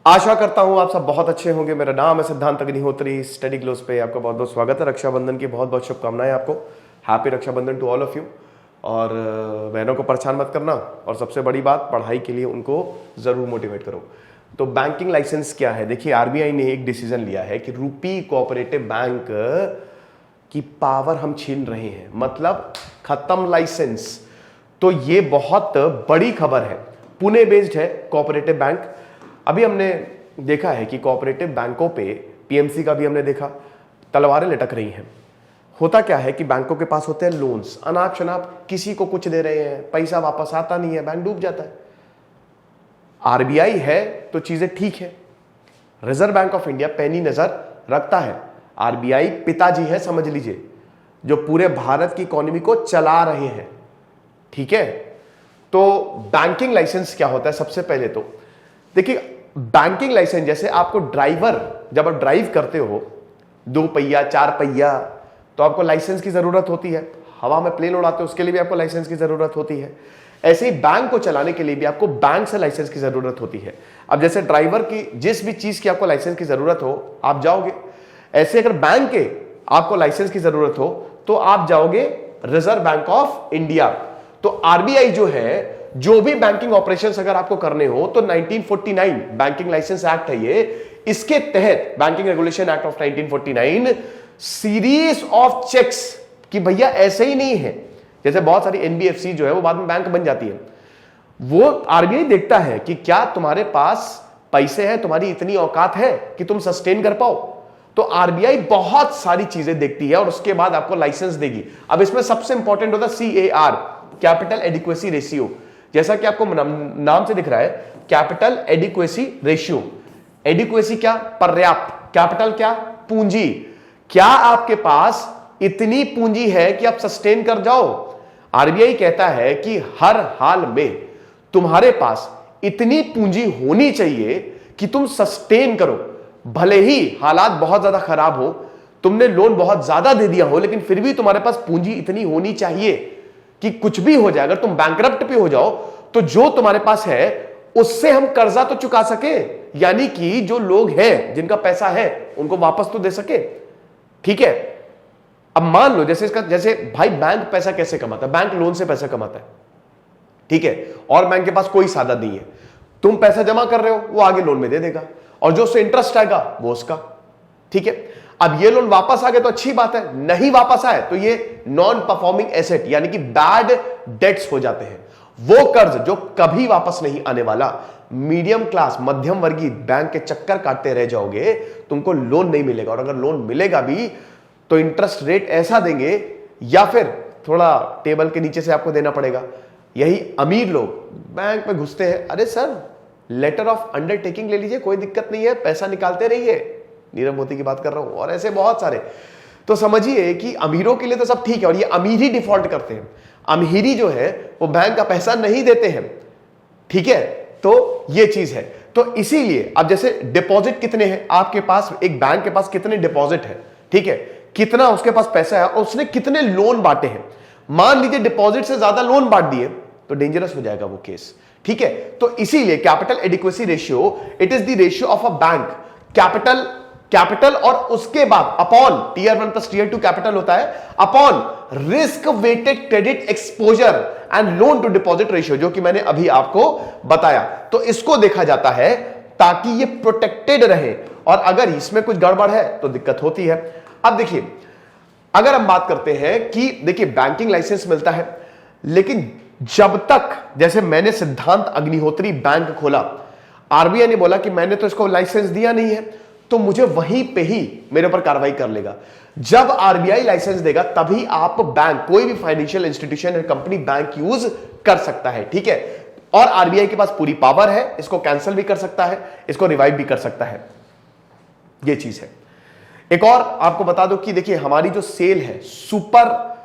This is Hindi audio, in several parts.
आशा करता हूं आप सब बहुत अच्छे होंगे। मेरा नाम है सिद्धांत अग्निहोत्री। स्टडी ग्लोस पे आपका बहुत बहुत स्वागत है। रक्षाबंधन की बहुत बहुत शुभकामनाएं आपको। Happy Rakshabandhan to all of you. और बहनों को परेशान मत करना, और सबसे बड़ी बात, पढ़ाई के लिए उनको जरूर मोटिवेट करो। तो बैंकिंग लाइसेंस क्या है? देखिए, आरबीआई ने एक डिसीजन लिया है कि रूपी कोऑपरेटिव बैंक की पावर हम छीन रहे हैं, मतलब खत्म लाइसेंस। तो ये बहुत बड़ी खबर है। पुणे बेस्ड है कोऑपरेटिव बैंक। अभी हमने देखा है कि कोऑपरेटिव बैंकों पे, पीएमसी का भी हमने देखा, तलवारें लटक रही हैं। होता क्या है कि बैंकों के पास होते हैं लोन्स, अनाप शनाप किसी को कुछ दे रहे हैं, पैसा वापस आता नहीं है, बैंक डूब जाता है। आरबीआई है तो चीजें ठीक है। रिजर्व बैंक ऑफ इंडिया पैनी नजर रखता है। आरबीआई पिताजी है, समझ लीजिए, जो पूरे भारत की इकोनॉमी को चला रहे हैं। ठीक है, तो बैंकिंग लाइसेंस क्या होता है? सबसे पहले तो देखिए, बैंकिंग लाइसेंस जैसे आपको ड्राइवर, जब आप ड्राइव करते हो 2 पहिया 4 पहिया, तो आपको लाइसेंस की जरूरत होती है। हवा में प्लेन उड़ाते हो, उसके लिए भी आपको लाइसेंस की जरूरत होती है। ऐसे ही बैंक को चलाने के लिए भी आपको बैंक से लाइसेंस की जरूरत होती है। अब जैसे ड्राइवर की जिस भी चीज की आपको लाइसेंस की जरूरत हो, आप जाओगे। ऐसे अगर बैंक के आपको लाइसेंस की जरूरत हो तो आप जाओगे रिजर्व बैंक ऑफ इंडिया। तो आरबीआई जो है, जो भी बैंकिंग ऑपरेशंस अगर आपको करने हो तो 1949 बैंकिंग लाइसेंस एक्ट है ये, इसके तहत banking regulation act of 1949 series of cheques, कि भैया ऐसे ही नहीं है जैसे बहुत सारी एनबीएफसी जो है वो बाद में बैंक बन जाती है। वो आरबीआई देखता है कि क्या तुम्हारे पास पैसे हैं, तुम्हारी इतनी औकात है कि तुम सस्टेन कर पाओ। तो आरबीआई बहुत सारी चीजें देखती है और उसके बाद आपको लाइसेंस देगी। अब इसमें सबसे इंपॉर्टेंट होता है CAR, कैपिटल एडिक्वेसी रेशियो। जैसा कि आपको नाम से दिख रहा है, कैपिटल एडिक्वेसी रेशियो। एडिक्वेसी क्या? पर्याप्त। कैपिटल क्या? पूंजी। क्या आपके पास इतनी पूंजी है कि आप सस्टेन कर जाओ? आरबीआई कहता है कि हर हाल में तुम्हारे पास इतनी पूंजी होनी चाहिए कि तुम सस्टेन करो। भले ही हालात बहुत ज्यादा खराब हो, तुमने लोन बहुत ज्यादा दे दिया हो, लेकिन फिर भी तुम्हारे पास पूंजी इतनी होनी चाहिए कि कुछ भी हो जाए, अगर तुम बैंकरप्ट भी हो जाओ तो जो तुम्हारे पास है उससे हम कर्जा तो चुका सके, यानी कि जो लोग हैं जिनका पैसा है उनको वापस तो दे सके। ठीक है, अब मान लो जैसे भाई बैंक पैसा कैसे कमाता है? बैंक लोन से पैसा कमाता है। ठीक है, और बैंक के पास कोई साधन नहीं है। तुम पैसा जमा कर रहे हो, वो आगे लोन में दे देगा, और जो उससे इंटरेस्ट आएगा वो उसका। ठीक है, अब ये लोन वापस आ गए तो अच्छी बात है, नहीं वापस आए तो ये नॉन परफॉर्मिंग एसेट यानी कि बैड डेट्स हो जाते हैं। वो कर्ज जो कभी वापस नहीं आने वाला। मीडियम क्लास, मध्यम वर्गीय बैंक के चक्कर काटते रह जाओगे, तुमको लोन नहीं मिलेगा, और अगर लोन मिलेगा भी तो इंटरेस्ट रेट ऐसा देंगे या फिर थोड़ा टेबल के नीचे से आपको देना पड़ेगा। यही अमीर लोग बैंक में घुसते हैं, अरे सर लेटर ऑफ अंडरटेकिंग ले लीजिए, कोई दिक्कत नहीं है, पैसा निकालते रहिए। नीरव मोदी की बात कर रहा हूं, और ऐसे बहुत सारे। तो समझिए कि अमीरों के लिए तो सब ठीक है, और ये अमीर ही डिफॉल्ट करते हैं। अमीरी जो है वो बैंक का पैसा नहीं देते हैं। ठीक है, तो ये चीज है। तो इसीलिए अब जैसे डिपॉजिट कितने हैं आपके पास, एक बैंक के पास कितने डिपॉजिट है, ठीक है, कितना उसके पास पैसा है, और उसने कितने लोन बांटे हैं। मान लीजिए डिपॉजिट से ज्यादा लोन बांट दिए तो डेंजरस हो जाएगा वो केस। ठीक है, तो इसीलिए capital adequacy ratio, it is the ratio of a bank. Capital और उसके बाद upon tier 1 plus tier 2 capital होता है, upon risk weighted credit exposure and loan to deposit ratio, जो कि मैंने अभी आपको बताया। तो इसको देखा जाता है ताकि ये प्रोटेक्टेड रहे, और अगर इसमें कुछ गड़बड़ है तो दिक्कत होती है। अब देखिए, अगर हम बात करते हैं कि देखिए बैंकिंग लाइसेंस मिलता है, लेकिन जब तक, जैसे मैंने सिद्धांत अग्निहोत्री बैंक खोला, आरबीआई ने बोला कि मैंने तो इसको लाइसेंस दिया नहीं है, तो मुझे वहीं पे ही मेरे ऊपर कार्रवाई कर लेगा। जब आरबीआई लाइसेंस देगा तभी आप बैंक, कोई भी फाइनेंशियल इंस्टीट्यूशन या कंपनी बैंक यूज कर सकता है। ठीक है, और आरबीआई के पास पूरी पावर है, इसको कैंसिल भी कर सकता है, इसको रिवाइव भी कर सकता है। यह चीज है। एक और आपको बता दो कि देखिए हमारी जो सेल है, सुपर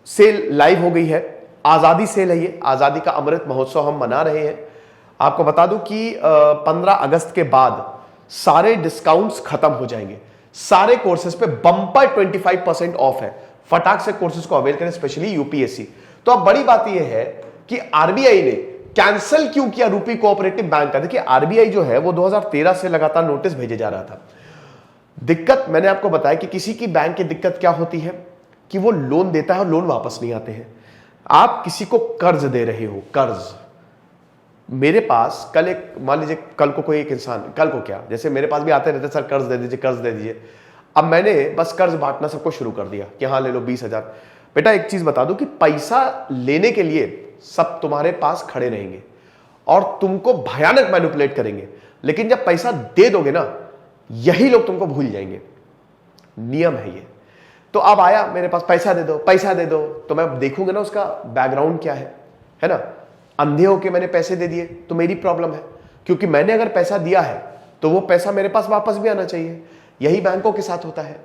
सेल लाइव हो गई है। आजादी सेल है ये, आजादी का अमृत महोत्सव हम मना रहे हैं। आपको बता दूं कि 15 अगस्त के बाद सारे डिस्काउंट्स खत्म हो जाएंगे। सारे कोर्सेज पे बंपर 25% ऑफ है। फटाक से कोर्सेज को अवेल करें, स्पेशली यूपीएससी। तो अब बड़ी बात यह है कि आरबीआई ने कैंसिल क्यों किया रूपी कोऑपरेटिव बैंक का? देखिए आरबीआई जो है वो 2013 से लगातार नोटिस भेजे जा रहा था। दिक्कत मैंने आपको बताया कि किसी की बैंक की दिक्कत क्या होती है कि वो लोन देता है और लोन वापस नहीं आते हैं। आप किसी को कर्ज दे रहे हो, कर्ज, मेरे पास कल एक, मान लीजिए कल को कोई एक इंसान, कल को क्या, जैसे मेरे पास भी आते रहते सर कर्ज दे दीजिए, कर्ज दे दीजिए। अब मैंने बस कर्ज बांटना सबको शुरू कर दिया कि हाँ ले लो 20,000। बेटा एक चीज बता दूं कि पैसा लेने के लिए सब तुम्हारे पास खड़े रहेंगे और तुमको भयानक मैनिपुलेट करेंगे, लेकिन जब पैसा दे दोगे ना, यही लोग तुमको भूल जाएंगे। नियम है ये। तो अब आया मेरे पास, पैसा दे दो, पैसा दे दो, तो मैं देखूंगा ना उसका बैकग्राउंड क्या है ना। अंधे होके मैंने पैसे दे दिए तो मेरी प्रॉब्लम है, क्योंकि मैंने अगर पैसा दिया है तो वो पैसा मेरे पास वापस भी आना चाहिए। यही बैंकों के साथ होता है।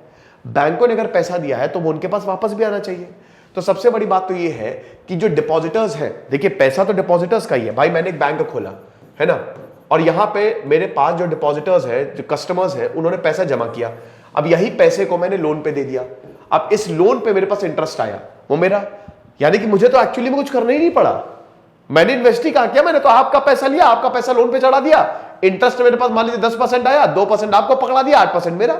बैंकों ने अगर पैसा दिया है तो वो उनके पास वापस भी आना चाहिए। तो सबसे बड़ी बात तो ये है कि जो डिपॉजिटर्स हैं, देखिए पैसा तो डिपॉजिटर्स का ही है भाई। मैंने एक बैंक खोला है ना, और यहां पे मेरे पास जो डिपॉजिटर्स है, जो कस्टमर्स हैं, उन्होंने पैसा जमा किया। अब यही पैसे को मैंने लोन पे दे दिया। अब इस लोन पे मेरे पास इंटरेस्ट आया, वो मेरा, यानी कि मुझे तो एक्चुअली में कुछ करना ही नहीं पड़ा। मैंने इन्वेस्ट ही कहा किया, मैंने तो आपका पैसा लिया, आपका पैसा लोन पे चढ़ा दिया, इंटरेस्ट मेरे पास मान लीजिए 10% आया, 2% आपको पकड़ा दिया, 8% मेरा,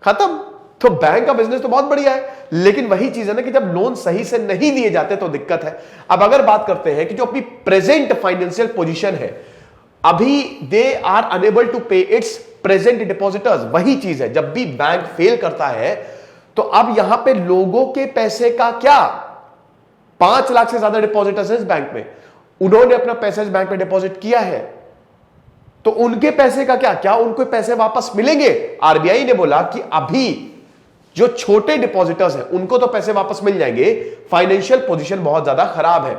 खत्म। तो बैंक का बिजनेस तो बहुत बढ़िया है, लेकिन वही चीज है ना कि जब लोन सही से नहीं दिए जाते तो दिक्कत है। अब अगर बात करते हैं कि जो अपनी प्रेजेंट फाइनेंशियल पोजीशन है, अभी दे आर अनेबल टू पे इट्स प्रेजेंट डिपॉजिटर्स, वही चीज है। जब भी बैंक फेल करता है तो अब यहां पे लोगों के पैसे का क्या, 5 लाख से ज्यादा डिपॉजिटर्स हैं इस बैंक में, उन्होंने अपना पैसा इस बैंक में डिपॉजिट किया है, तो उनके पैसे का क्या उनको पैसे वापस मिलेंगे? आरबीआई ने बोला कि अभी जो छोटे डिपॉजिटर्स हैं उनको तो पैसे वापस मिल जाएंगे, फाइनेंशियल पोजीशन बहुत ज्यादा खराब है,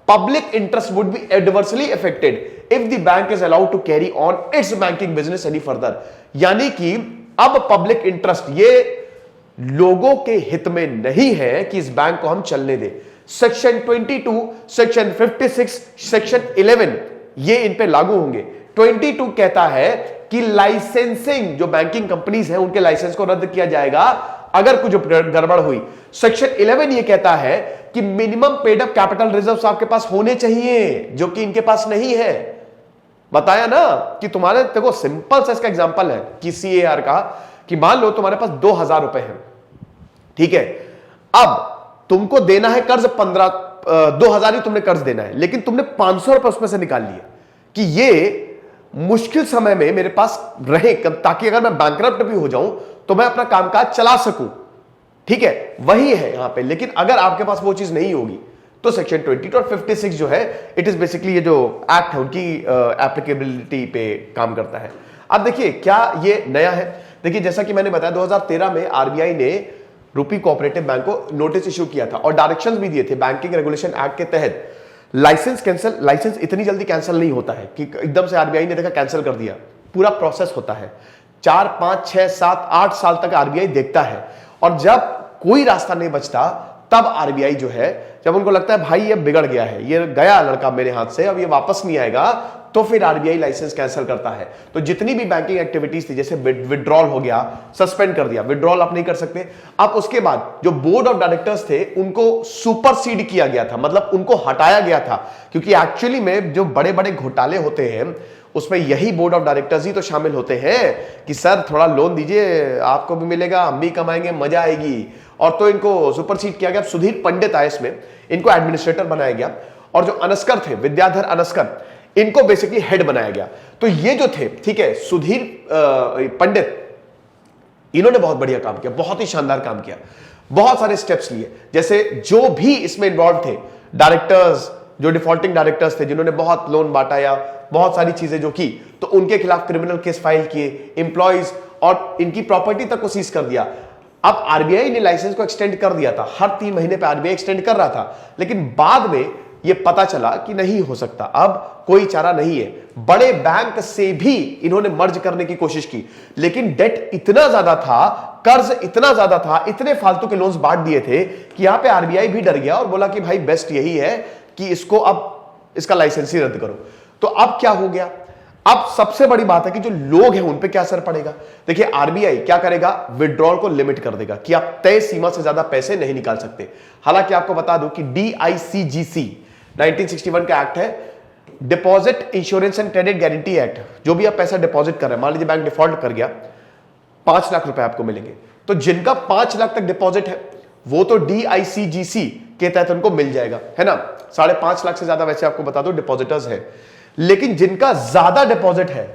public interest would be adversely affected if the bank is allowed to carry on its banking business any further. यानी कि अब पब्लिक इंटरेस्ट, ये लोगों के हित में नहीं है कि इस बैंक को हम चलने दें। सेक्शन 22, सेक्शन 56, सेक्शन 11 ये इन पे लागू होंगे। 22 कहता है कि लाइसेंसिंग, जो बैंकिंग कंपनीज हैं उनके लाइसेंस को रद्द किया जाएगा अगर कुछ गड़बड़ हुई। सेक्शन 11 ये कहता है कि minimum paid up capital reserves आपके पास होने चाहिए, जो कि इनके पास नहीं है। बताया ना कि तुम्हारे, देखो सिंपल सा इसका एग्जांपल है कि सीएआर का, कि मान लो तुम्हारे पास 2,000 रुपए हैं, ठीक है, अब तुमको देना है कर्ज 2,000 ही तुमने कर्ज देना है, लेकिन तुमने 500 रुपए उसमें से निकाल लिए कि ये मुश्किल समय में मेरे पास रहे, ताकि अगर मैं बैंकरप्ट भी हो जाऊं तो मैं अपना कामकाज चला सकूं, ठीक है, वही है यहां पे। लेकिन अगर आपके पास वो चीज नहीं होगी तो सेक्शन 22 और 56 जो है, इट इज बेसिकली ये जो एक्ट है उनकी एप्लीकेबिलिटी पे काम करता है। अब देखिए क्या ये नया है। देखिए जैसा कि मैंने बताया 2013 में आरबीआई ने रूपी कोऑपरेटिव बैंक को नोटिस इशू किया था और डायरेक्शंस भी दिए थे बैंकिंग रेगुलेशन एक्ट के तहत। लाइसेंस इतनी जल्दी कैंसिल नहीं होता है कि एकदम से आरबीआई ने देखा कैंसिल कर दिया, पूरा प्रोसेस होता है। 4, 5, 6, 7, 8 साल तक आरबीआई देखता है, और जब कोई रास्ता नहीं बचता तब आरबीआई जो है, जब उनको लगता है भाई ये बिगड़ गया है, ये गया लड़का मेरे हाथ से, अब ये वापस नहीं आएगा, तो फिर आरबीआई लाइसेंस कैंसिल करता है। तो जितनी भी बैंकिंग एक्टिविटीज थी, जैसे विड्रॉल हो गया, सस्पेंड कर दिया, विड्रॉल आप नहीं कर सकते। अब उसके बाद जो बोर्ड ऑफ डायरेक्टर्स थे उनको सुपरसीड किया गया था, मतलब उनको हटाया गया था, क्योंकि एक्चुअली में जो बड़े बड़े घोटाले होते हैं उसमें यही बोर्ड ऑफ डायरेक्टर्स ही तो शामिल होते हैं कि सर थोड़ा लोन दीजिए, आपको भी मिलेगा, हम भी कमाएंगे, मजा आएगी। और तो इनको सुपरसीड किया गया। सुधीर पंडित आए इसमें, इनको एडमिनिस्ट्रेटर बनाया गया, और जो अनस्कर थे, विद्याधर अनस्कर, इनको बेसिकली हेड बनाया गया। तो ये जो थे, ठीक है, सुधीर पंडित, इन्होंने बहुत बढ़िया काम किया, बहुत ही शानदार काम किया, बहुत सारे स्टेप्स लिए। जैसे जो भी इसमें इन्वॉल्व थे, डायरेक्टर्स, जो डिफॉल्टिंग डायरेक्टर्स थे, जिन्होंने बहुत लोन बांटा या बहुत सारी चीजें जो की, तो उनके खिलाफ क्रिमिनल केस फाइल किए, एम्प्लॉइज और इनकी प्रॉपर्टी तक को सीज कर दिया। अब आरबीआई ने लाइसेंस को एक्सटेंड कर दिया था, हर 3 महीने पे आरबीआई एक्सटेंड कर रहा था, लेकिन बाद में ये पता चला कि नहीं हो सकता, अब कोई चारा नहीं है। बड़े बैंक से भी इन्होंने मर्ज करने की कोशिश की, लेकिन डेट इतना ज्यादा था, कर्ज इतना ज्यादा था, इतने फालतू के लोन्स बांट दिए थे कि यहां पे आरबीआई भी डर गया और बोला कि भाई बेस्ट यही है कि इसको अब इसका लाइसेंस ही रद्द करो। तो अब क्या हो गया? अब सबसे बड़ी बात है कि जो लोग हैं उन पे क्या असर पड़ेगा। देखिए आरबीआई क्या करेगा, विड्रॉल को लिमिट कर देगा कि आप तय सीमा से ज्यादा पैसे नहीं निकाल सकते। हालांकि आपको बता दूं कि डीआईसीजीसी 1961 का एक्ट है, deposit insurance and credit guarantee act, जो भी आप पैसा डिपॉजिट कर रहे हैं, मान लीजिए बैंक डिफॉल्ट कर गया, 5 लाख रुपए आपको मिलेंगे। तो जिनका 5 लाख तक डिपॉजिट है वो तो DICGC के तहत उनको मिल जाएगा, है ना। 5.5 लाख से ज्यादा वैसे आपको बता दो डिपॉजिटर्स है। लेकिन जिनका ज्यादा डिपॉजिट है,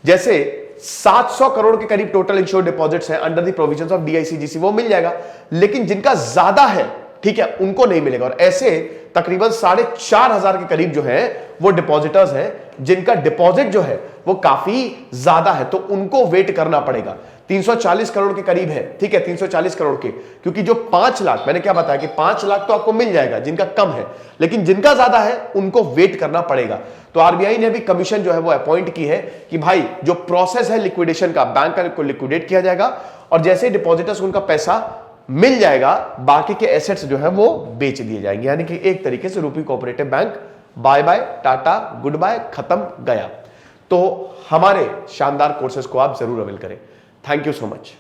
जैसे 700 करोड़ के करीब टोटल इंश्योर्ड डिपॉजिट्स हैं under the provisions of DICGC, वो मिल जाएगा। लेकिन जिनका ज्यादा है, ठीक है, उनको नहीं मिलेगा। और ऐसे तकरीबन 4,500 के करीब जो है वो डिपॉजिटर्स हैं जिनका डिपॉजिट जो है वो काफी ज्यादा है, तो उनको वेट करना पड़ेगा। 340 करोड़ के करीब है, ठीक है, 340 करोड़ के, क्योंकि जो 5 लाख, मैंने क्या बताया कि 5 लाख तो आपको मिल जाएगा जिनका कम है, लेकिन जिनका ज्यादा है उनको वेट करना पड़ेगा। तो आरबीआई ने भी कमीशन जो है वो अपॉइंट की है कि भाई जो प्रोसेस है लिक्विडेशन का, बैंक का लिक्विडेट किया जाएगा और जैसे डिपॉजिटर्स उनका पैसा मिल जाएगा, बाकी के एसेट्स जो है वो बेच दिए जाएंगे। यानी कि एक तरीके से rupee cooperative bank bye bye, tata, goodbye, खत्म, गया। तो हमारे शानदार कोर्सेज को आप जरूर अवेल करें। Thank you so much.